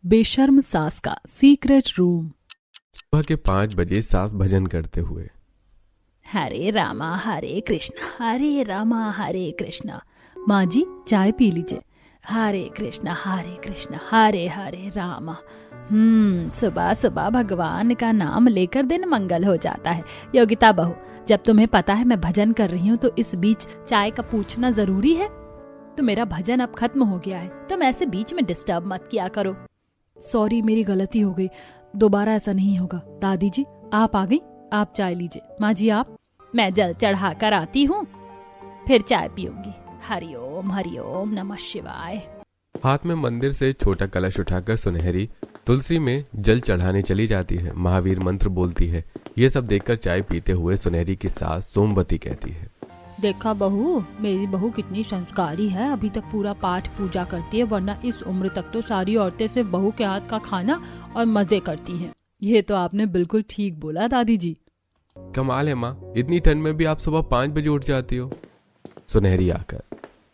बेशर्म सास का सीक्रेट रूम। सुबह के 5 बजे सास भजन करते हुए। हरे रामा हरे कृष्णा हरे रामा हरे कृष्णा। माँ जी चाय पी लीजिए। हरे कृष्णा हरे हरे रामा। सुबह सुबह भगवान का नाम लेकर दिन मंगल हो जाता है। योगिता बहू, जब तुम्हें पता है मैं भजन कर रही हूँ तो इस बीच चाय का पूछना जरूरी है? तो मेरा भजन अब खत्म हो गया है, तुम ऐसे बीच में डिस्टर्ब मत किया करो। सॉरी, मेरी गलती हो गई, दोबारा ऐसा नहीं होगा। दादी जी आप आ गई, आप चाय लीजिए। माँ जी आप? मैं जल चढ़ा कर आती हूँ, फिर चाय पीऊंगी। हरिओम नमः शिवाय। हाथ में मंदिर से छोटा कलश उठाकर सुनहरी तुलसी में जल चढ़ाने चली जाती है। महावीर मंत्र बोलती है। ये सब देखकर चाय पीते हुए सुनहरी की सास सोमवती कहती है, देखा बहू, मेरी बहू कितनी संस्कारी है, अभी तक पूरा पाठ पूजा करती है, वरना इस उम्र तक तो सारी औरतें सिर्फ बहू के हाथ का खाना और मजे करती हैं। ये तो आपने बिल्कुल ठीक बोला दादी जी। कमाल है माँ, इतनी ठंड में भी आप सुबह 5 बजे उठ जाती हो। सुनहरी आकर,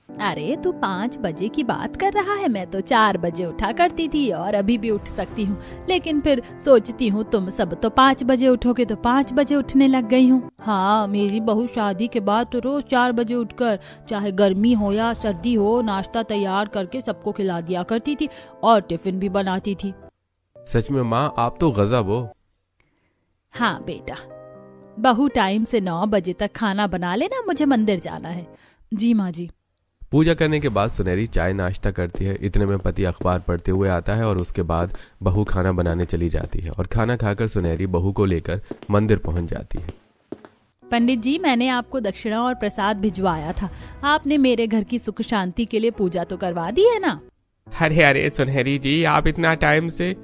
अरे तू 5 बजे की बात कर रहा है, मैं तो 4 बजे उठा करती थी और अभी भी उठ सकती हूँ, लेकिन फिर सोचती हूँ तुम सब तो 5 बजे उठोगे तो 5 बजे उठने लग गई हूँ। हाँ, मेरी बहू शादी के बाद तो रोज 4 बजे उठकर चाहे गर्मी हो या सर्दी हो नाश्ता तैयार करके सबको खिला दिया करती थी और टिफिन भी बनाती थी। सच में माँ, आप तो गजब हो। हाँ बेटा, बहू टाइम से 9 बजे तक खाना बना लेना, मुझे मंदिर जाना है। जी माँ जी। पूजा करने के बाद सुनहरी चाय नाश्ता करती है। इतने में पति अखबार पढ़ते हुए आता है और उसके बाद बहू खाना बनाने चली जाती है और खाना खाकर सुनहरी बहू को लेकर मंदिर पहुंच जाती है। पंडित जी, मैंने आपको दक्षिणा और प्रसाद भिजवाया था, आपने मेरे घर की सुख शांति के लिए पूजा तो करवा दी है ना? अरे सुनहरी जी, आप इतना टाइम से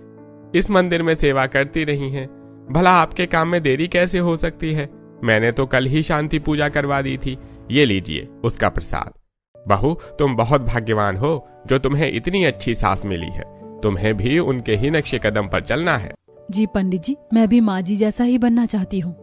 इस मंदिर में सेवा करती रही हैं, भला आपके काम में देरी कैसे हो सकती है? मैंने तो कल ही शांति पूजा करवा दी थी। ये लीजिए उसका प्रसाद। बहू, तुम बहुत भाग्यवान हो जो तुम्हें इतनी अच्छी सास मिली है। तुम्हें भी उनके ही नक्शे कदम पर चलना है। जी पंडित जी, मैं भी माँ जी जैसा ही बनना चाहती हूँ।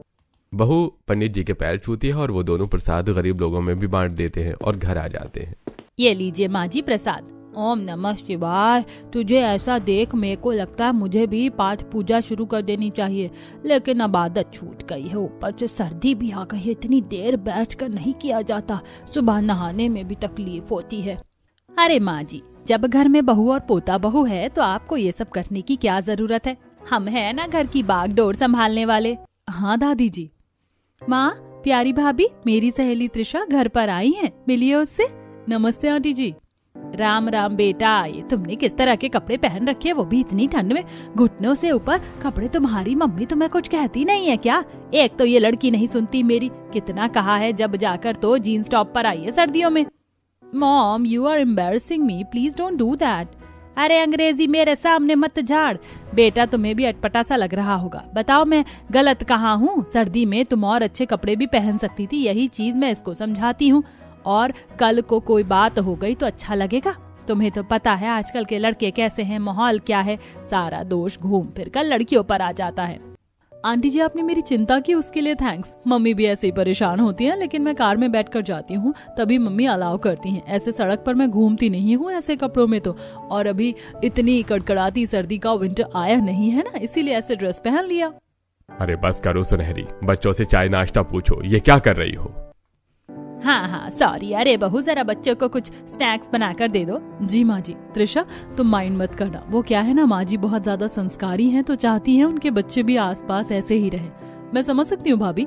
बहू पंडित जी के पैर छूती है और वो दोनों प्रसाद गरीब लोगों में भी बांट देते हैं और घर आ जाते हैं। ये लीजिए माँ जी प्रसाद। ओम नमः शिवाय। तुझे ऐसा देख मेरे को लगता है मुझे भी पाठ पूजा शुरू कर देनी चाहिए, लेकिन अब आदत छूट गई है, ऊपर से सर्दी भी आ गई है, इतनी देर बैठकर नहीं किया जाता, सुबह नहाने में भी तकलीफ होती है। अरे माँ जी, जब घर में बहू और पोता बहू है तो आपको ये सब करने की क्या जरूरत है? हम है ना घर की बागडोर संभालने वाले। हाँ दादी जी। माँ, प्यारी भाभी मेरी सहेली त्रिशा घर पर आई है, मिलिए उससे। नमस्ते आंटी जी। राम राम बेटा, ये तुमने किस तरह के कपड़े पहन रखे हैं, वो भी इतनी ठंड में, घुटनों से ऊपर कपड़े। तुम्हारी मम्मी तुम्हें कुछ कहती नहीं है क्या? एक तो ये लड़की नहीं सुनती मेरी, कितना कहा है जब जाकर तो जीन्स टॉप पर आई है सर्दियों में। Mom, you are embarrassing me, please don't do that. अरे अंग्रेजी मेरे सामने मत झाड़ बेटा, तुम्हें भी अटपटा सा लग रहा होगा। बताओ मैं गलत कहाँ हूँ? सर्दी में तुम और अच्छे कपड़े भी पहन सकती थी, यही चीज मैं इसको समझाती हूँ। और कल को कोई बात हो गई तो अच्छा लगेगा? तुम्हें तो पता है आजकल के लड़के कैसे हैं, माहौल क्या है, सारा दोष घूम फिर कर लड़कियों पर आ जाता है। आंटी जी, आपने मेरी चिंता की उसके लिए थैंक्स। मम्मी भी ऐसे ही परेशान होती हैं, लेकिन मैं कार में बैठकर जाती हूँ तभी मम्मी अलाउ करती हैं। ऐसे सड़क पर मैं घूमती नहीं हूँ ऐसे कपड़ों में तो, और अभी इतनी कड़कड़ाती सर्दी का विंटर आया नहीं है ना, इसीलिए ऐसे ड्रेस पहन लिया। अरे बस करो सुनहरी, बच्चों से चाय नाश्ता पूछो, ये क्या कर रही हो? हाँ सॉरी। अरे बहू, जरा बच्चों को कुछ स्नैक्स बना कर दे दो। जी माँ जी। त्रिशा तुम माइंड मत करना, वो क्या है ना, माँ जी बहुत ज्यादा संस्कारी हैं तो चाहती हैं उनके बच्चे भी आसपास ऐसे ही रहें। मैं समझ सकती हूँ भाभी।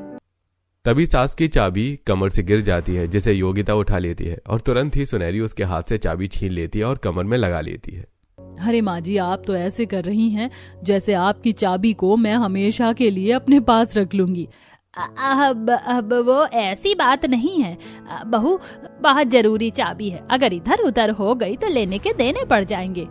तभी सास की चाबी कमर से गिर जाती है, जिसे योगिता उठा लेती है और तुरंत ही सुनहरी उसके हाथ से चाबी छीन लेती है और कमर में लगा लेती है। अरे माँ जी, आप तो ऐसे कर रही हैं जैसे आपकी चाबी को मैं हमेशा के लिए अपने पास रख लूंगी। अब वो ऐसी बात नहीं है बहू, बहुत जरूरी चाबी है, अगर इधर उधर हो गई तो लेने के देने पड़ जाएंगे।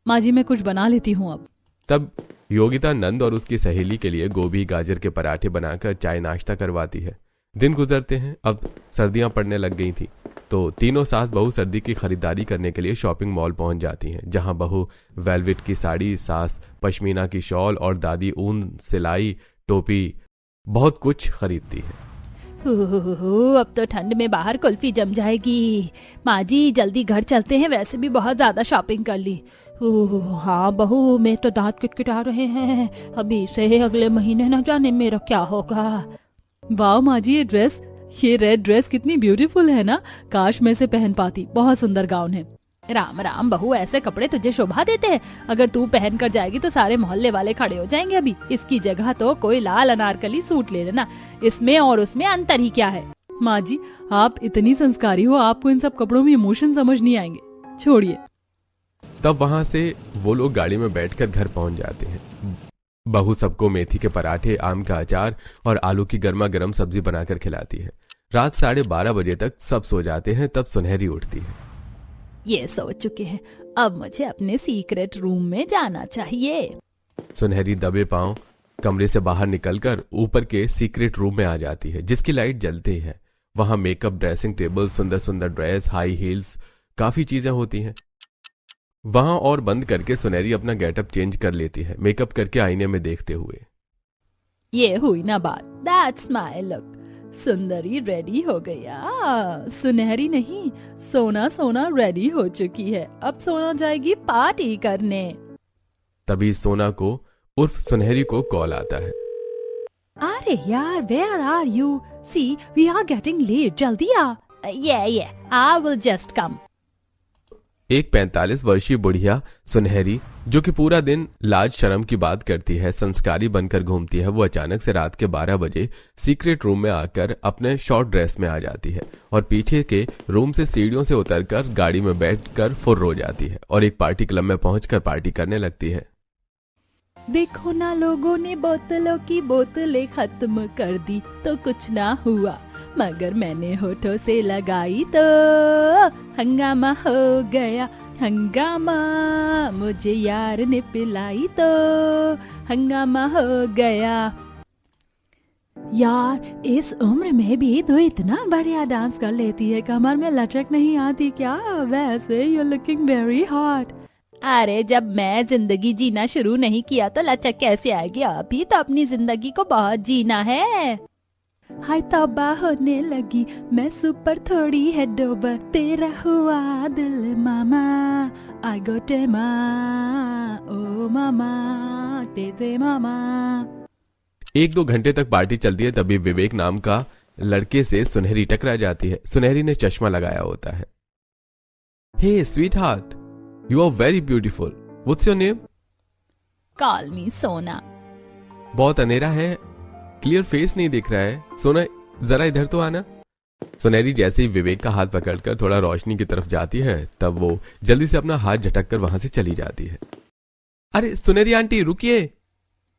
माँ जी मैं कुछ बना लेती हूँ अब। तब योगिता नंद और उसकी सहेली के लिए गोभी गाजर के पराठे बनाकर चाय नाश्ता करवाती है। दिन गुजरते हैं, अब सर्दियां पड़ने लग गई थी तो तीनों सास बहू सर्दी की खरीदारी करने के लिए शॉपिंग मॉल पहुंच जाती हैं, जहां बहू वेलवेट की साड़ी, सास पश्मीना की शॉल और दादी ऊन सिलाई टोपी बहुत कुछ खरीदती है। अब तो ठंड में बाहर कुल्फी जम जाएगी। माँ जी जल्दी घर चलते हैं, वैसे भी बहुत ज्यादा शॉपिंग कर ली। हाँ बहू, मैं तो दांत किटकिटा रहे हैं, अभी से अगले महीने न जाने मेरा क्या होगा। वाह माँ जी, ये रेड ड्रेस कितनी ब्यूटीफुल है ना, काश मैं इसे पहन पाती, बहुत सुंदर गाउन है। राम राम बहू, ऐसे कपड़े तुझे शोभा देते हैं? अगर तू पहन कर जाएगी तो सारे मोहल्ले वाले खड़े हो जाएंगे। अभी इसकी जगह तो कोई लाल अनारकली सूट ले लेना, इसमें और उसमें अंतर ही क्या है। माँ जी आप इतनी संस्कारी हो, आपको इन सब कपड़ों में इमोशन समझ नहीं आएंगे, छोड़िए। तब वहां से वो लोग गाड़ी में बैठकर घर पहुंच जाते हैं। बहू सबको मेथी के पराठे, आम का अचार और आलू की गर्मा गर्म सब्जी बनाकर खिलाती है। रात 12:30 बजे तक सब सो जाते हैं, तब सुनहरी उठती है। ये सो चुके हैं, अब मुझे अपने सीक्रेट रूम में जाना चाहिए। सुनहरी दबे पांव कमरे से बाहर निकलकर ऊपर के सीक्रेट रूम में आ जाती है, जिसकी लाइट जलती है। वहां मेकअप, ड्रेसिंग टेबल, सुंदर सुंदर ड्रेस, हाई हील्स, काफी चीजें होती हैं। वहां और बंद करके सुनहरी अपना गेटअप चेंज कर लेती है, मेकअप करके आईने में देखते हुए। ये हुई ना बात, that's my look. Sundari ready हो गया। सुनहरी नहीं, सोना सोना रेडी हो चुकी है, अब सोना जाएगी पार्टी करने। तभी सोना को उर्फ सुनहरी को कॉल आता है। अरे यार, where are you? See we are getting late, जल्दी आ। ये आई विल जस्ट कम। एक 45 वर्षीय बुढ़िया सुनहरी, जो कि पूरा दिन लाज शर्म की बात करती है, संस्कारी बनकर घूमती है, वो अचानक से रात के 12 बजे सीक्रेट रूम में आकर अपने शॉर्ट ड्रेस में आ जाती है और पीछे के रूम से सीढ़ियों से उतरकर गाड़ी में बैठकर फुर्र हो जाती है और एक पार्टी क्लब में पहुंचकर पार्टी करने लगती है। देखो ना, लोगों ने बोतलों की बोतलें खत्म कर दी तो कुछ ना हुआ, मगर मैंने होठों से लगाई तो हंगामा हो गया। हंगामा मुझे यार ने पिलाई तो हंगामा हो गया। यार इस उम्र में भी तो इतना बढ़िया डांस कर लेती है, कमर में लचक नहीं आती क्या? वैसे यू लुकिंग वेरी हॉट। अरे जब मैं जिंदगी जीना शुरू नहीं किया तो लचक कैसे आएगी? अभी तो अपनी जिंदगी को बहुत जीना है। हाय तौबा होने लगी, मैं सुपर थोड़ी है डोबर, तेरा हुआ दिल मामा, आई गो टेमा, ओ मामा तेरे मामा। 1-2 घंटे तक पार्टी चलती है, तभी विवेक नाम का लड़के से सुनहरी टकरा जाती है। सुनहरी ने चश्मा लगाया होता है। Hey sweetheart, you are very beautiful, what's your name? Call me Sona. बहुत अंधेरा है, क्लियर फेस नहीं दिख रहा है। सोना जरा इधर तो आना। सुनहरी जैसे ही विवेक का हाथ पकड़कर थोड़ा रोशनी की तरफ जाती है, तब वो जल्दी से अपना हाथ झटक कर वहां से चली जाती है। अरे सुनहरी आंटी रुकिए।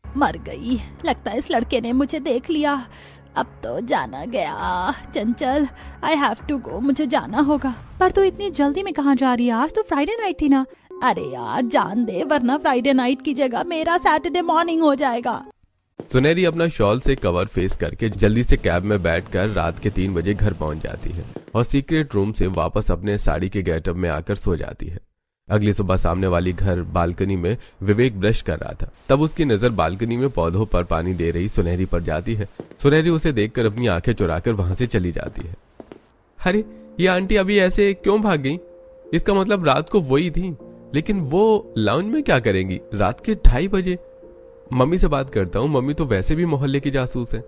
मर गई, लगता है इस लड़के ने मुझे देख लिया, अब तो जाना गया। चंचल, आई हैव टू गो, मुझे जाना होगा। पर तू इतनी जल्दी में कहाँ जा रही है? आज तो फ्राइडे नाइट थी ना। अरे यार जान दे, वरना फ्राइडे नाइट की जगह मेरा सैटरडे मॉर्निंग हो जाएगा। सुनहरी अपना शॉल से कवर फेस करके जल्दी से कैब में बैठकर रात के 3 बजे घर पहुंच जाती है और सीक्रेट रूम से वापस अपने साड़ी के गेटअप में आकर सो जाती है। अगली सुबह सामने वाली घर बालकनी में विवेक ब्रश कर रहा था, तब उसकी नजर बालकनी में पौधों पर पानी दे रही सुनहरी पर जाती है। सुनहरी उसे देखकर अपनी आंखें चुराकर वहां से चली जाती है। अरे ये आंटी अभी ऐसे क्यों भाग गई? इसका मतलब रात को वही थी, लेकिन वो लाउंज में क्या करेंगी रात के 2:30 बजे? मम्मी से बात करता हूँ, मम्मी तो वैसे भी मोहल्ले की जासूस है।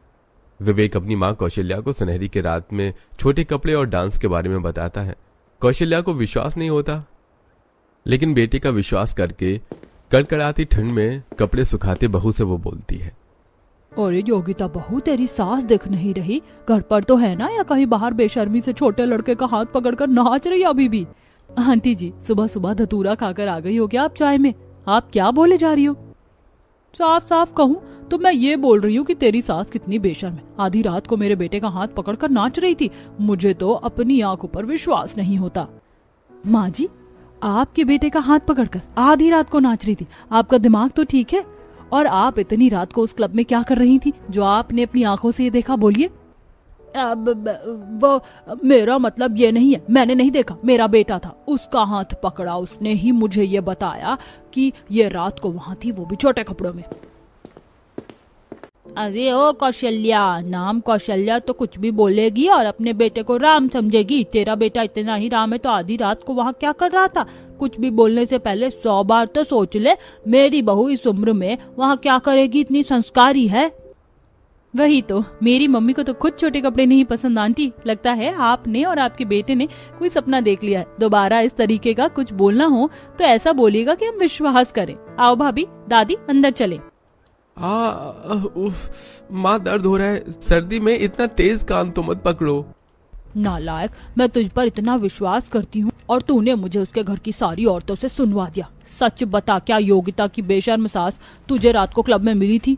विवेक अपनी माँ कौशल्या को सुनहरी के रात में छोटे कपड़े और डांस के बारे में बताता है। कौशल्या को विश्वास नहीं होता, लेकिन बेटे का विश्वास करके कड़कड़ाती ठंड में कपड़े सुखाते बहू से वो बोलती है, अरे योगिता बहू, तेरी सास दिख नहीं रही, घर पर तो है ना, या कहीं बाहर बेशर्मी से छोटे लड़के का हाथ पकड़कर नाच रही अभी भी? आंटी जी सुबह सुबह धतूरा खाकर आ गई हो क्या आप चाय में? आप क्या बोले जा रही हो? साफ साफ कहूँ तो मैं ये बोल रही हूँ कि तेरी सास कितनी बेशर्म है। आधी रात को मेरे बेटे का हाथ पकड़कर नाच रही थी, मुझे तो अपनी आंखों पर विश्वास नहीं होता। माँ जी, आपके बेटे का हाथ पकड़कर आधी रात को नाच रही थी? आपका दिमाग तो ठीक है? और आप इतनी रात को उस क्लब में क्या कर रही थी जो आपने अपनी आंखों से ये देखा? बोलिए। वो मेरा मतलब ये नहीं है, मैंने नहीं देखा, मेरा बेटा था, उसका हाथ पकड़ा, उसने ही मुझे ये बताया कि ये रात को वहां थी, वो भी छोटे कपड़ों में। अरे ओ कौशल्या, नाम कौशल्या तो कुछ भी बोलेगी और अपने बेटे को राम समझेगी। तेरा बेटा इतना ही राम है तो आधी रात को वहाँ क्या कर रहा था? कुछ भी बोलने से पहले 100 बार तो सोच ले। मेरी बहू इस उम्र में वहाँ क्या करेगी, इतनी संस्कारी है। वही तो, मेरी मम्मी को तो खुद छोटे कपड़े नहीं पसंद आंटी। लगता है आपने और आपके बेटे ने कोई सपना देख लिया है। दोबारा इस तरीके का कुछ बोलना हो तो ऐसा बोलिएगा कि हम विश्वास करें। आओ भाभी, दादी अंदर चले। उफ, माँ दर्द हो रहा है। सर्दी में इतना तेज कान तो मत पकड़ो। नालायक, मैं तुझ पर इतना विश्वास करती हूँ और तूने मुझे उसके घर की सारी औरतों से सुनवा दिया। सच बता, क्या योगिता की बेशर्म सास तुझे रात को क्लब में मिली थी?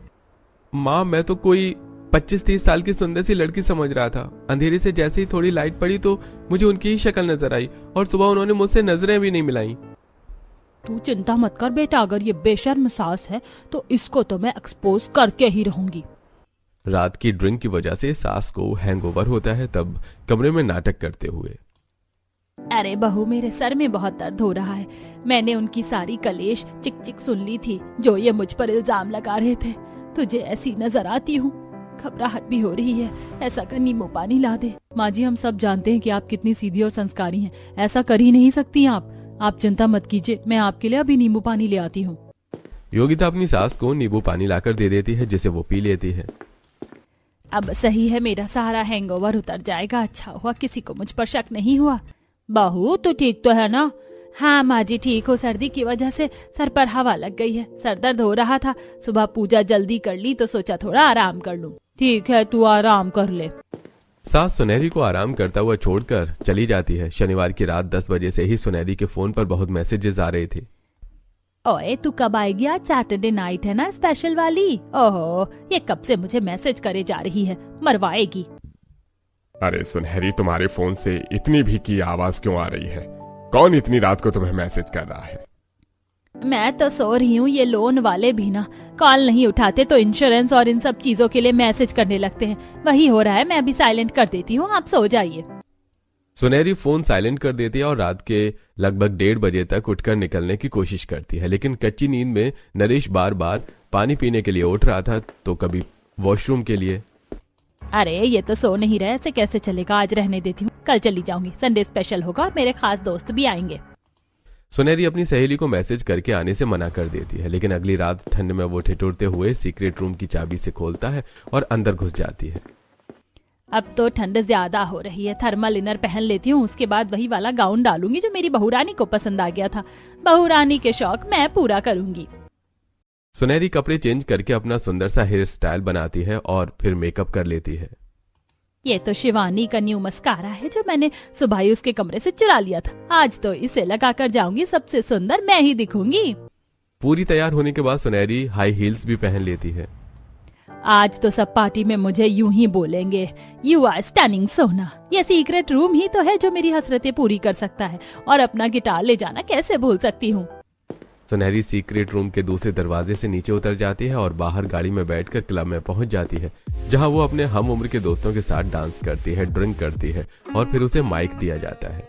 माँ मैं तो कोई 25-30 साल की सुंदर सी लड़की समझ रहा था। अंधेरे से जैसे ही थोड़ी लाइट पड़ी तो मुझे उनकी ही शक्ल नजर आई और सुबह उन्होंने मुझसे नजरें भी नहीं मिलाई। तू चिंता मत कर बेटा, अगर ये बेशर्म सास है तो इसको तो मैं एक्सपोज करके ही रहूंगी। रात की ड्रिंक की वजह से सास को हैंगओवर होता है, तब कमरे में नाटक करते हुए। अरे बहू, मेरे सर में बहुत दर्द हो रहा है। मैंने उनकी सारी कलेश चिक चिक सुन ली थी जो ये मुझ पर इल्जाम लगा रहे थे। तुझे ऐसी नजर आती हूँ, घबराहट भी हो रही है। ऐसा कर नींबू पानी ला दे। माँ जी, हम सब जानते हैं कि आप कितनी सीधी और संस्कारी हैं। ऐसा कर ही नहीं सकती आप चिंता मत कीजिए, मैं आपके लिए अभी नींबू पानी ले आती हूँ। योगिता अपनी सास को नींबू पानी लाकर दे देती है जिसे वो पी लेती है। अब सही है, मेरा सारा हैंगओवर उतर जाएगा। अच्छा हुआ किसी को मुझ पर शक नहीं हुआ। बहू तो ठीक तो है ना? हाँ माँ जी ठीक हो, सर्दी की वजह से सर पर हवा लग गई है, सर दर्द हो रहा था। सुबह पूजा जल्दी कर ली तो सोचा थोड़ा आराम कर लूं। ठीक है, तू आराम कर ले। सास सुनहरी को आराम करता हुआ छोड़कर चली जाती है। शनिवार की रात 10 बजे से ही सुनहरी के फोन पर बहुत मैसेजेस आ रहे थे। ओए तू कब आएगी? आज सैटरडे नाइट है ना, स्पेशल वाली। ओहो, ये कब से मुझे मैसेज करे जा रही है, मरवाएगी। अरे सुनहरी, तुम्हारे फोन से इतनी भी की आवाज क्यों आ रही है? कौन इतनी रात को तुम्हें मैसेज कर रहा है? मैं तो सो रही हूँ, ये लोन वाले भी ना कॉल नहीं उठाते तो इंश्योरेंस और इन सब चीजों के लिए मैसेज करने लगते हैं। वही हो रहा है, मैं अभी साइलेंट कर देती हूँ, आप सो जाइए। सुनहरी फोन साइलेंट कर देती है और रात के लगभग 1:30 बजे तक उठकर निकलने की कोशिश करती है, लेकिन कच्ची नींद में नरेश बार बार पानी पीने के लिए उठ रहा था तो कभी वॉशरूम के लिए। अरे ये तो सो नहीं रहे, ऐसे कैसे चलेगा? आज रहने देती हूँ, कल चली जाऊंगी। संडे स्पेशल होगा और मेरे खास दोस्त भी आएंगे। सुनहरी अपनी सहेली को मैसेज करके आने से मना कर देती है, लेकिन अगली रात ठंड में वो ठिठुरते हुए सीक्रेट रूम की चाबी से खोलता है और अंदर घुस जाती है। अब तो ठंड ज्यादा हो रही है, थर्मल इनर पहन लेती हूँ, उसके बाद वही वाला गाउन डालूंगी जो मेरी बहुरानी को पसंद आ गया था। बहुरानी के शौक मैं पूरा करूंगी। सुनहरी कपड़े चेंज करके अपना सुंदर सा हेयर स्टाइल बनाती है और फिर मेकअप कर लेती है। ये तो शिवानी का न्यू मस्कारा है जो मैंने सुबह ही उसके कमरे से चुरा लिया था। आज तो इसे लगाकर जाऊंगी, सबसे सुंदर मैं ही दिखूंगी। पूरी तैयार होने के बाद सुनहरी हाई हील्स भी पहन लेती है। आज तो सब पार्टी में मुझे यूं ही बोलेंगे, यू आर स्टनिंग सोना। ये सीक्रेट रूम ही तो है जो मेरी हसरतें पूरी कर सकता है, और अपना गिटार ले जाना कैसे भूल सकती हूँ। सुनहरी सीक्रेट रूम के दूसरे दरवाजे से नीचे उतर जाती है और बाहर गाड़ी में बैठकर क्लब में पहुंच जाती है, जहां वो अपने हम उम्र के दोस्तों के साथ डांस करती है, ड्रिंक करती है और फिर उसे माइक दिया जाता है।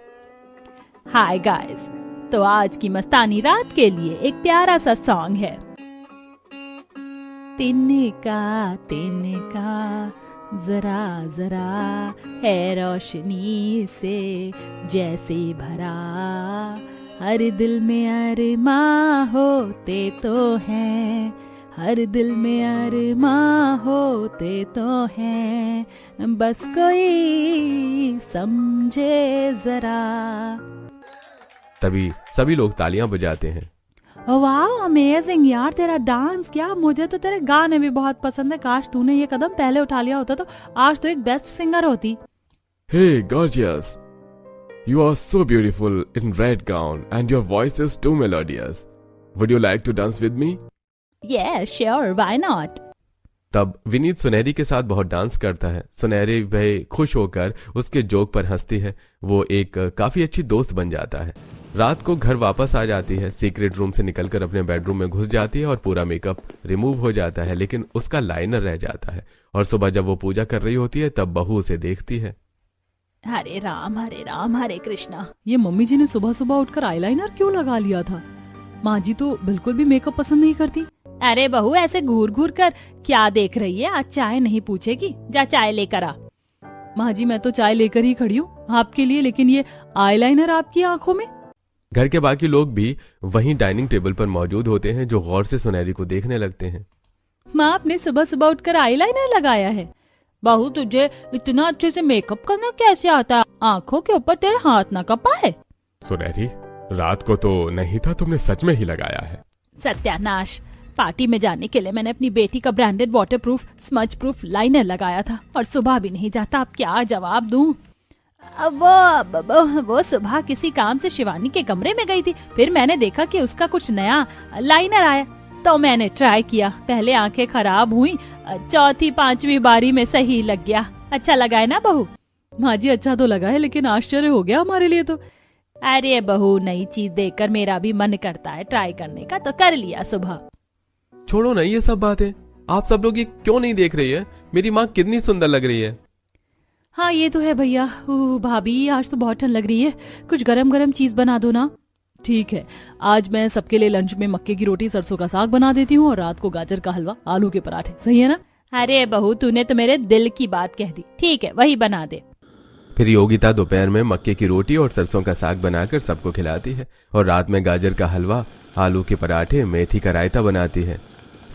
हाय गाइस, तो आज की मस्तानी रात के लिए एक प्यारा सा सॉन्ग है। तिनका तिनका जरा जरा है रोशनी से जैसे भरा, हर दिल में अरमां होते तो हैं, हर दिल में अरमां होते तो हैं, बस कोई समझे जरा। तभी सभी लोग तालियां बजाते हैं। वाह अमेजिंग यार, तेरा डांस क्या, मुझे तो तेरे गाने भी बहुत पसंद है। काश तूने ये कदम पहले उठा लिया होता तो आज तो एक बेस्ट सिंगर होती। Hey gorgeous, you are so beautiful in red gown and your voice is too melodious. Would you like to dance with me? Yeah, sure, why not? तब विनीत सुनहरी के साथ बहुत डांस करता है। सुनहरी वह खुश होकर उसके जोक पर हंसती है। वो एक काफी अच्छी दोस्त बन जाता है। रात को घर वापस आ जाती है, सीक्रेट रूम से निकलकर अपने बेडरूम में घुस जाती है और पूरा मेकअप रिमूव हो जाता है, लेकिन उसका लाइनर रह जाता है। और सुबह जब वो पूजा कर रही होती है तब बहू उसे देखती है। हरे राम हरे कृष्णा। ये मम्मी जी ने सुबह सुबह उठकर आईलाइनर क्यों लगा लिया था? माँ जी तो बिल्कुल भी मेकअप पसंद नहीं करती। अरे बहू, ऐसे घूर घूर कर क्या देख रही है? आज चाय नहीं पूछेगी, जा चाय लेकर आ। माँ जी, मैं तो चाय लेकर ही खड़ी हूँ आपके लिए, लेकिन ये आईलाइनर आपकी आंखों में। घर के बाकी लोग भी वहीं डाइनिंग टेबल पर मौजूद होते हैं, जो गौर से सुनहरी को देखने लगते हैं। माँ, आपने सुबह सुबह उठकर आईलाइनर लगाया है? बहू, तुझे इतना अच्छे से मेकअप करना कैसे आता है? आंखों के ऊपर तेरे हाथ ना कपा है? सुनहरी, रात को तो नहीं था, तुमने सच में ही लगाया है। सत्यानाश! पार्टी में जाने के लिए मैंने अपनी बेटी का branded waterproof smudge proof liner लगाया था और सुबह भी नहीं जाता। अब क्या जवाब दूं? वो सुबह किसी काम से शिवानी के कमरे में गई थी, फिर मैंने देखा कि उसका कुछ नया लाइनर आया तो मैंने ट्राई किया। पहले आंखें खराब हुई, चौथी पांचवी बारी में सही लग गया। अच्छा लगा है ना बहू? माँ जी, अच्छा तो लगा है, लेकिन आश्चर्य हो गया हमारे लिए तो। अरे बहू, नई चीज देखकर मेरा भी मन करता है ट्राई करने का, तो कर लिया सुबह। छोड़ो ना ये सब बातें, आप सब लोग ये क्यों नहीं देख रही है? मेरी माँ कितनी सुंदर लग रही है। हाँ ये तो है भैया। भाभी, आज तो बहुत ठंड लग रही है, कुछ गरम गरम चीज बना दो ना। ठीक है, आज मैं सबके लिए लंच में मक्के की रोटी सरसों का साग बना देती हूँ और रात को गाजर का हलवा आलू के पराठे। सही है ना? अरे बहू, तूने तो मेरे दिल की बात कह दी। ठीक है, वही बना दे। फिर योगिता दोपहर में मक्के की रोटी और सरसों का साग बनाकर सबको खिलाती है और रात में गाजर का हलवा, आलू के पराठे, मेथी का रायता बनाती है।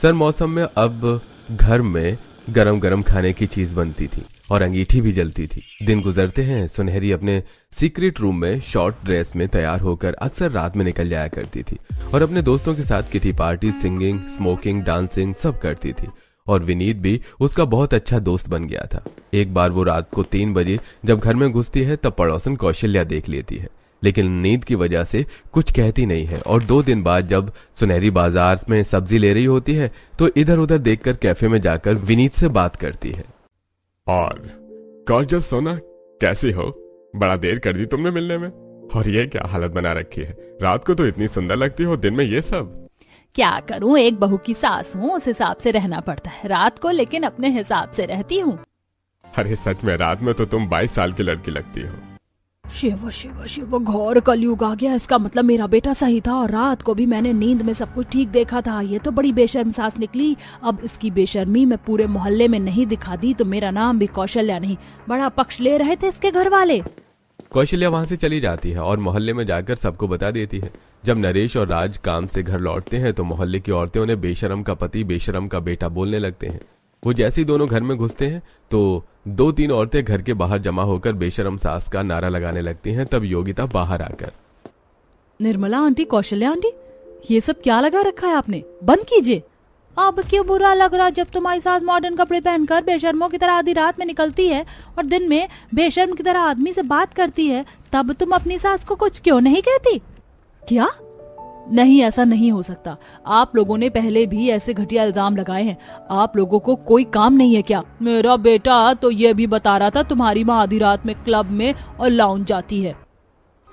सर मौसम में अब घर में गरम गरम खाने की चीज बनती थी और अंगीठी भी जलती थी। दिन गुजरते हैं। सुनहरी अपने सीक्रेट रूम में शॉर्ट ड्रेस में तैयार होकर अक्सर रात में निकल जाया करती थी और अपने दोस्तों के साथ kitty party, singing, smoking, dancing सब करती थी और विनीत भी उसका बहुत अच्छा दोस्त बन गया था। एक बार वो रात को 3 बजे जब घर में घुसती है तब पड़ोसन कौशल्या देख लेती है, लेकिन नींद की वजह से कुछ कहती नहीं है। और 2 दिन बाद जब सुनहरी बाजार में सब्जी ले रही होती है तो इधर उधर देखकर कैफे में जाकर विनीत से बात करती है। और गॉर्जियस सोना, कैसी हो? बड़ा देर कर दी तुमने मिलने में। और ये क्या हालत बना रखी है? रात को तो इतनी सुंदर लगती हो, दिन में ये सब। क्या करूं, एक बहू की सास हूँ, उस हिसाब से रहना पड़ता है। रात को लेकिन अपने हिसाब से रहती हूँ। अरे सच में, रात में तो तुम 22 साल की लड़की लगती हो। शिव शिव शिव, घोर कलयुग आ गया। इसका मतलब मेरा बेटा सही था और रात को भी मैंने नींद में सब कुछ ठीक देखा था। ये तो बड़ी बेशर्म सास निकली। अब इसकी बेशर्मी मैं पूरे मोहल्ले में नहीं दिखा दी तो मेरा नाम भी कौशल्या नहीं। बड़ा पक्ष ले रहे थे इसके घर वाले। कौशल्या वहां से चली जाती है और मोहल्ले में जाकर सबको बता देती है। जब नरेश और राज काम से घर लौटते हैं तो मोहल्ले की औरतें उन्हें बेशरम का पति, बेशरम का बेटा बोलने लगते हैं। वो जैसे ही दोनों घर में घुसते हैं तो 2-3 औरतें घर के बाहर जमा होकर बेशरम सास का नारा लगाने लगती हैं। तब योगिता बाहर आकर, निर्मला आंटी, कौशल्या आंटी, ये सब क्या लगा रखा है आपने? बंद कीजिए। अब क्यों बुरा लग रहा? जब तुम्हारी सास मॉडर्न कपड़े पहनकर बेशर्मों की तरह आधी रात में निकलती है और दिन में बेशर्म की तरह आदमी से बात करती है, तब तुम अपनी सास को कुछ क्यों नहीं कहती? क्या? नहीं, ऐसा नहीं हो सकता। आप लोगों ने पहले भी ऐसे घटिया इल्जाम लगाए हैं। आप लोगों को कोई काम नहीं है क्या? मेरा बेटा तो ये भी बता रहा था तुम्हारी माँ आधी रात में क्लब में और लाउंज जाती है।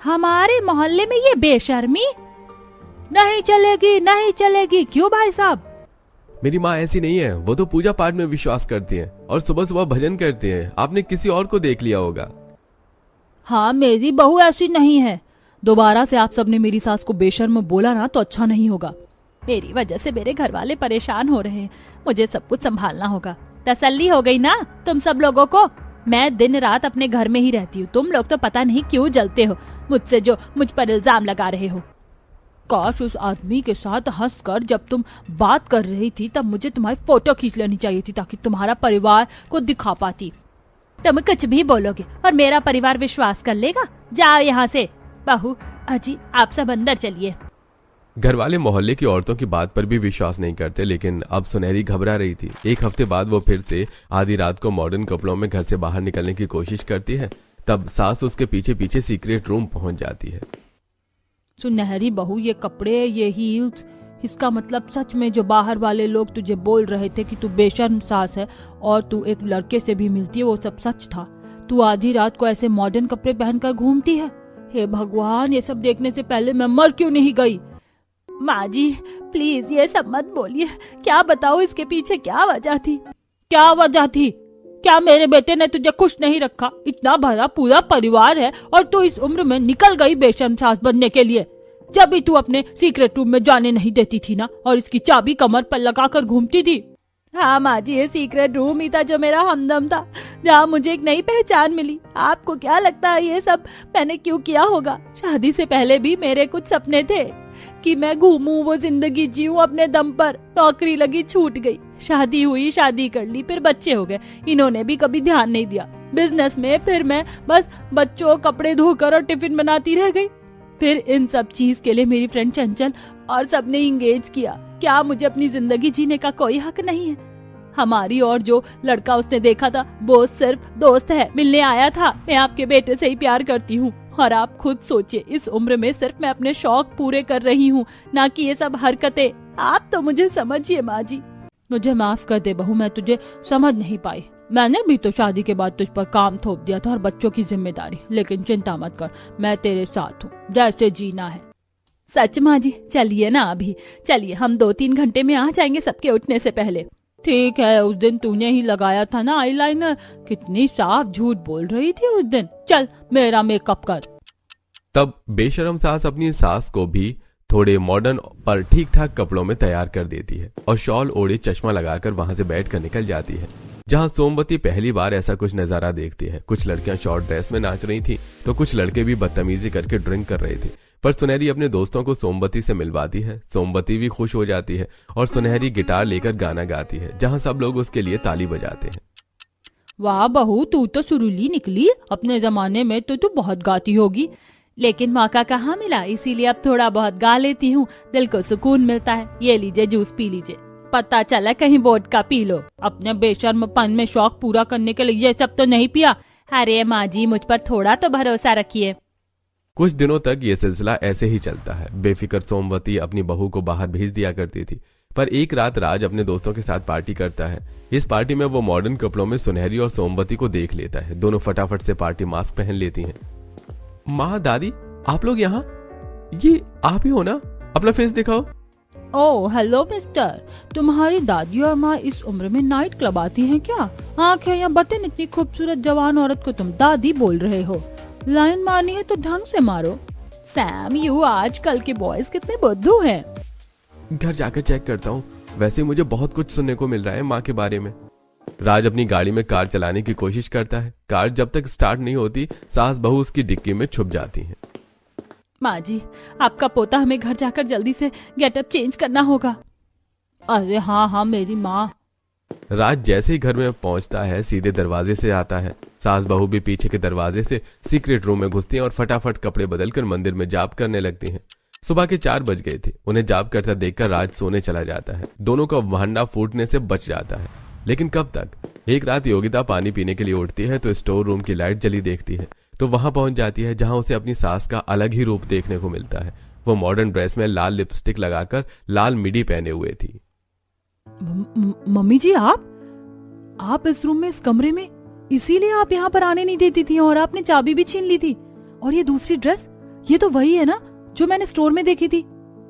हमारे मोहल्ले में ये बेशर्मी नहीं चलेगी, नहीं चलेगी। क्यों भाई साहब? मेरी माँ ऐसी नहीं है, वो तो पूजा पाठ में विश्वास करती है और सुबह सुबह भजन करती है। आपने किसी और को देख लिया होगा। हाँ, मेरी बहू ऐसी नहीं है। दोबारा से आप सबने मेरी सास को बेशर्म बोला ना तो अच्छा नहीं होगा। मेरी वजह से मेरे घर वाले परेशान हो रहे हैं, मुझे सब कुछ संभालना होगा। तसल्ली हो गई ना तुम सब लोगों को? मैं दिन रात अपने घर में ही रहती हूँ। तुम लोग तो पता नहीं क्यों जलते हो मुझसे, जो मुझ पर इल्जाम लगा रहे हो। काश उस आदमी के साथ हंसकर जब तुम बात कर रही थी तब मुझे तुम्हारी फोटो खींच लेनी चाहिए थी, ताकि तुम्हारा परिवार को दिखा पाती। तुम कुछ भी बोलोगे और मेरा परिवार विश्वास कर लेगा? जाओ यहाँ से। बहू, अजी, आप सब अंदर चलिए। घर वाले मोहल्ले की औरतों की बात पर भी विश्वास नहीं करते, लेकिन अब सुनहरी घबरा रही थी। 1 हफ्ते बाद वो फिर से आधी रात को मॉडर्न कपड़ों में घर से बाहर निकलने की कोशिश करती है। तब सास उसके पीछे पीछे सीक्रेट रूम पहुंच जाती है। सुनहरी बहू, ये कपड़े, ये हील्स, इसका मतलब सच में जो बाहर वाले लोग तुझे बोल रहे थे कि तू बेशर्म सास है और तू एक लड़के से भी मिलती है, वो सब सच था? तू आधी रात को ऐसे मॉडर्न कपड़े पहनकर घूमती है? हे भगवान, ये सब देखने से पहले मैं मर क्यों नहीं गई? माँ जी प्लीज ये सब मत बोलिए। क्या बताओ इसके पीछे क्या वजह थी? क्या वजह थी? क्या मेरे बेटे ने तुझे खुश नहीं रखा? इतना बड़ा पूरा परिवार है और तू इस उम्र में निकल गई बेशर्म सास बनने के लिए। जब भी तू अपने सीक्रेट रूम में जाने नहीं देती थी ना, और इसकी चाबी कमर पर लगाकर घूमती थी। हाँ माँ जी, ये सीक्रेट रूम ही था जो मेरा हमदम था, जहाँ मुझे एक नई पहचान मिली। आपको क्या लगता है ये सब मैंने क्यों किया होगा? शादी से पहले भी मेरे कुछ सपने थे कि मैं घूमूं, वो जिंदगी जीऊं अपने दम पर। नौकरी लगी, छूट गई। शादी हुई, शादी कर ली, फिर बच्चे हो गए, इन्होंने भी कभी ध्यान नहीं दिया। बिजनेस में फिर मैं बस बच्चों कपड़े धोकर और टिफिन बनाती रह गई। फिर इन सब चीज के लिए मेरी फ्रेंड चंचल और सबने इंगेज किया। क्या मुझे अपनी जिंदगी जीने का कोई हक नहीं है? हमारी और जो लड़का उसने देखा था वो सिर्फ दोस्त है, मिलने आया था। मैं आपके बेटे से ही प्यार करती हूँ। और आप खुद सोचिए, इस उम्र में सिर्फ मैं अपने शौक पूरे कर रही हूँ, ना कि ये सब हरकतें। आप तो मुझे समझिए माँ जी। मुझे माफ कर दे बहू, मैं तुझे समझ नहीं पाई। मैंने भी तो शादी के बाद तुझ पर काम थोप दिया था और बच्चों की जिम्मेदारी, लेकिन चिंता मत कर, मैं तेरे साथ हूँ, जैसे जीना है। सच माँ जी, चलिए ना अभी, चलिए हम 2-3 घंटे में आ जाएंगे सबके उठने से पहले। ठीक है, उस दिन तूने ही लगाया था ना आईलाइनर, कितनी साफ झूठ बोल रही थी उस दिन। चल मेरा मेकअप कर। तब बेशरम सास अपनी सास को भी थोड़े मॉडर्न पर ठीक ठाक कपड़ों में तैयार कर देती है और शॉल ओढ़े चश्मा लगाकर वहां से बैठकर निकल जाती है, जहां सोमवती पहली बार ऐसा कुछ नजारा देखती है। कुछ लड़कियां शॉर्ट ड्रेस में नाच रही थी तो कुछ लड़के भी बदतमीजी करके ड्रिंक कर रहे थे। पर सुनहरी अपने दोस्तों को सोमवती से मिलवाती है। सोमवती भी खुश हो जाती है और सुनहरी गिटार लेकर गाना गाती है, जहां सब लोग उसके लिए ताली बजाते हैं। वाह बहू, तू तो सुरीली निकली। अपने जमाने में तो तू बहुत गाती होगी, लेकिन मौका कहाँ मिला, इसीलिए अब थोड़ा बहुत गा लेती हूँ, दिल को सुकून मिलता है। ये लीजिए जूस पी लीजिए। पता चला कहीं वोडका पी लो। अपने बेशर्मपन में शौक पूरा करने के लिए ये सब तो नहीं पिया। अरे माँ जी, मुझ पर थोड़ा तो भरोसा रखिए। कुछ दिनों तक ये सिलसिला ऐसे ही चलता है। बेफिक्र सोमवती अपनी बहू को बाहर भेज दिया करती थी, पर एक रात राज अपने दोस्तों के साथ पार्टी करता है। इस पार्टी में वो मॉडर्न कपड़ों में सुनहरी और सोमवती को देख लेता है। दोनों फटाफट से पार्टी मास्क पहन लेती हैं। माँ, दादी, आप लोग यहाँ? ये आप ही हो ना? अपना फेस दिखाओ। ओह हेलो मिस्टर, तुम्हारी दादी और माँ इस उम्र में नाइट क्लब आती हैं क्या? आंखें या बतन, इतनी खूबसूरत जवान औरत को तुम दादी बोल रहे हो? लाइन मारनी है तो ढंग से मारो। सैम, यू आजकल के बॉयज कितने बुद्धू हैं। घर जाकर चेक करता हूँ। वैसे मुझे बहुत कुछ सुनने को मिल रहा है माँ के बारे में। राज अपनी गाड़ी में कार चलाने की कोशिश करता है। कार जब तक स्टार्ट नहीं होती, सास बहू उसकी डिक्की में छुप जाती हैं। माँ जी, आपका पोता, हमें घर जाकर जल्दी से गेटअप चेंज करना होगा। अरे हाँ हाँ मेरी माँ। राज जैसे ही घर में पहुंचता है, सीधे दरवाजे से आता है। सास बहू भी पीछे के दरवाजे से सीक्रेट रूम में घुसती हैं और फटाफट कपड़े बदलकर मंदिर में जाप करने लगती हैं। सुबह के 4 बज गए थे। उन्हें जाप करता देखकर राज सोने चला जाता है। दोनों का भांडा फूटने से बच जाता है, लेकिन कब तक? एक रात योगिता पानी पीने के लिए उठती है तो स्टोर रूम की लाइट जली देखती है, तो वहां पहुंच जाती है, जहां उसे अपनी सास का अलग ही रूप देखने को मिलता है। वो मॉडर्न ड्रेस में लाल लिपस्टिक लगाकर लाल मिडी पहने हुए थी। मम्मी जी, आप इस रूम में, इस कमरे में, इसीलिए आप यहाँ पर आने नहीं देती थी और आपने चाबी भी छीन ली थी। और ये दूसरी ड्रेस, ये तो वही है ना जो मैंने स्टोर में देखी थी।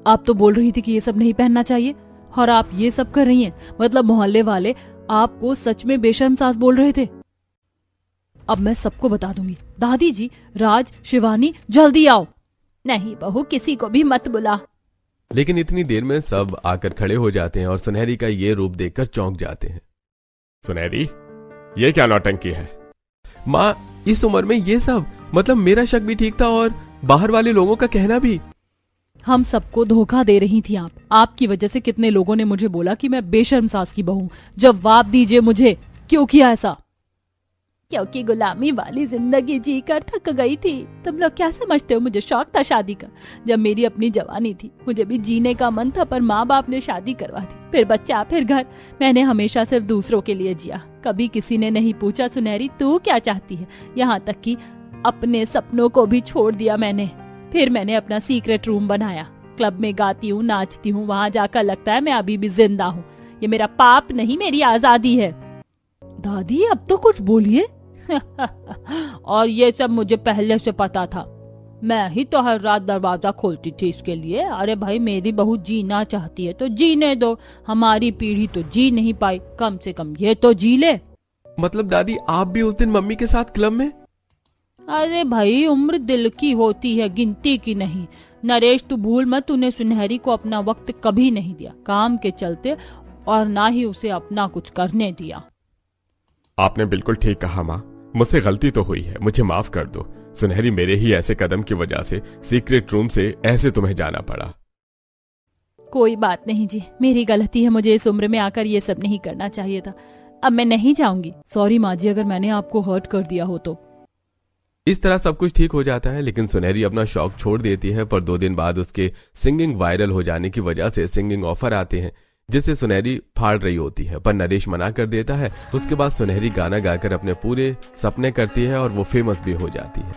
आप तो बोल रही थी कि ये सब नहीं पहनना चाहिए, और आप ये सब कर रही हैं। मतलब मोहल्ले वाले आपको सच में बेशर्म सास बोल रहे थे। अब मैं सबको बता दूंगी। दादी जी, राज, शिवानी, जल्दी आओ। नहीं बहू, किसी को भी मत बुला। लेकिन इतनी देर में सब आकर खड़े हो जाते हैं और सुनहरी का ये रूप देखकर चौंक जाते हैं। सुनहरी, ये क्या नौटंकी है? माँ, इस उम्र में ये सब, मतलब मेरा शक भी ठीक था और बाहर वाले लोगों का कहना भी। हम सबको धोखा दे रही थी आप। आपकी वजह से कितने लोगों ने मुझे बोला कि मैं बेशर्म सास की बहू। जवाब दीजिए मुझे, क्यों किया ऐसा? क्योंकि गुलामी वाली जिंदगी जीकर थक गई थी। तुम लोग क्या समझते हो, मुझे शौक था शादी का। जब मेरी अपनी जवानी थी, मुझे भी जीने का मन था, पर माँ बाप ने शादी करवा दी, फिर बच्चा, फिर घर। मैंने हमेशा सिर्फ दूसरों के लिए जिया। कभी किसी ने नहीं पूछा सुनहरी तू क्या चाहती है। यहाँ तक कि अपने सपनों को भी छोड़ दिया मैंने। फिर मैंने अपना सीक्रेट रूम बनाया। क्लब में गाती हूँ, नाचती हूँ, वहां जाकर लगता है मैं अभी भी जिंदा हूँ। ये मेरा पाप नहीं, मेरी आजादी है। दादी, अब तो कुछ बोलिए। और ये सब मुझे पहले से पता था। मैं ही तो हर रात दरवाजा खोलती थी इसके लिए। अरे भाई, मेरी बहू जीना चाहती है तो जीने दो। हमारी पीढ़ी तो जी नहीं पाई, कम से कम ये तो जी ले। मतलब दादी, आप भी उस दिन मम्मी के साथ क्लब में? अरे भाई, उम्र दिल की होती है, गिनती की नहीं। नरेश तू भूल मत, तूने सुनहरी को अपना वक्त कभी नहीं दिया काम के चलते, और ना ही उसे अपना कुछ करने दिया। आपने बिल्कुल ठीक कहा माँ, मुझसे गलती तो हुई है, मुझे माफ कर दो। सुनहरी, मेरे ही ऐसे कदम की वजह से सीक्रेट रूम से ऐसे तुम्हें जाना पड़ा। कोई बात नहीं जी, मेरी गलती है, मुझे इस उम्र में आकर ये सब नहीं करना चाहिए था। अब मैं नहीं जाऊंगी। सॉरी माँ जी अगर मैंने आपको हर्ट कर दिया हो तो। इस तरह सब कुछ ठीक हो जाता है, लेकिन सुनहरी अपना शौक छोड़ देती है। पर 2 दिन बाद उसके सिंगिंग वायरल हो जाने की वजह से सिंगिंग ऑफर आते हैं, जिसे सुनहरी फाड़ रही होती है, पर नरेश मना कर देता है। उसके बाद सुनहरी गाना गाकर अपने पूरे सपने करती है और वो फेमस भी हो जाती है।